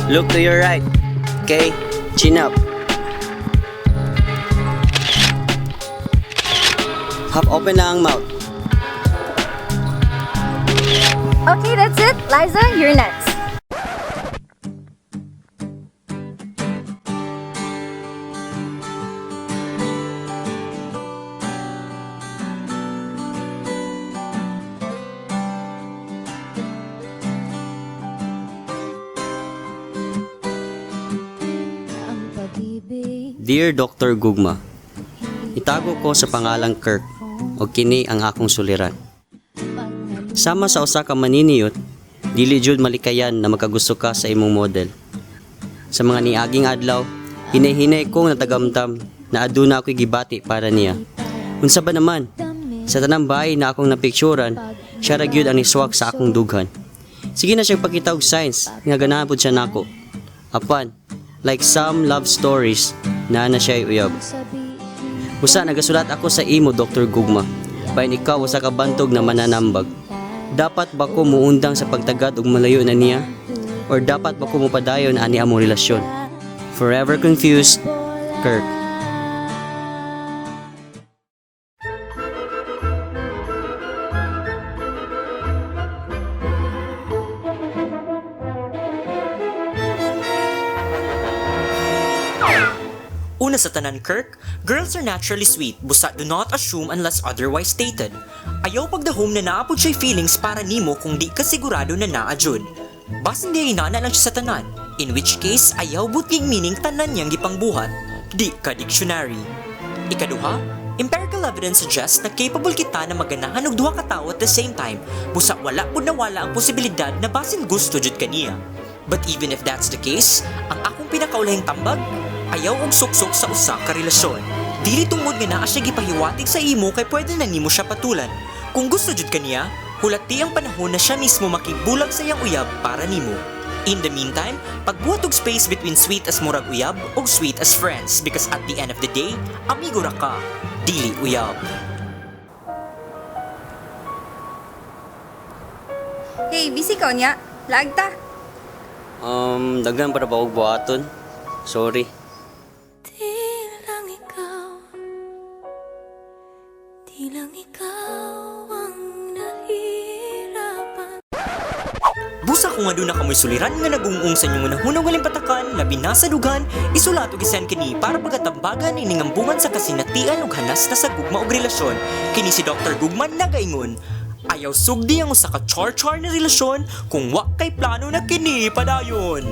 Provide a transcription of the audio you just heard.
Look to your right. Okay? Chin up. Half open lang ang mouth. Okay, that's it. Liza, you're next. Dear Dr. Gugma, itago ko sa pangalang Kirk o kini ang akong suliran. Sama sa usa ka maniniyot, dili jud malikayan na magkagusto ka sa imong model. Sa mga niaging adlaw, hinay-hinay kong natagamtam na aduna ako'y gibati para niya. Unsa ba naman, sa tanang bahay na akong napicturan, siya ra gyud ang niswag sa akong dughan. Sige na siyang pakita og signs nga ganahan pud siya nako. Apan, like some love stories, na siya uyab. Busa nagasulat ako sa imo, Dr. Gugma. Bain ikaw usa ka bantog na mananambag. Dapat ba ko muundang sa pagtagad ug malayo na niya? Or dapat ba ko mupadayon ani among relasyon? Forever confused, Kirk. Una sa tanan, Kirk, girls are naturally sweet, busa do not assume unless otherwise stated. Ayaw pagdahom na naapod siya'y feelings para nimo kung di ka sigurado na naajud. Bas hindi inana lang siya sa tanan, in which case ayaw butging meaning tanan niyang gipangbuhat. Di ka dictionary. Ikaduha, empirical evidence suggests na capable kita na maganahan og duha ka tawo at the same time, busa wala pud nawala ang posibilidad na basin gusto jud kaniya. But even if that's the case, ang akong pinakaulahing tambag, ayaw og suksok sa usa ka relasyon. Dili tungod nga naa siya gipahiwatig sa imo kay pwede na nimo siya patulan. Kung gusto jud kaniya, hulati ang panahon na siya mismo makigbulag sa iyang uyab para nimo. In the meantime, pagbuhat og space between sweet as murag uyab og sweet as friends because at the end of the day, amigo ra ka, dili uyab. Hey, busy ka niya? Lagta. Daghan para ba og buhaton? Sorry. Di lang ikaw ang nahirapan. Busa kung aduna ka mo'y suliran nga nagungong sa inyong unahunang waling patakan, labi na sa dugan, isulat og isend kini para pagatambagan iningambungan sa kasinatian ug hanas na sa gugma og relasyon. Kini si Dr. Gugma nagaingon, ayaw sugdi ang usa ka char-char na relasyon kung wa kay plano na kini padayon.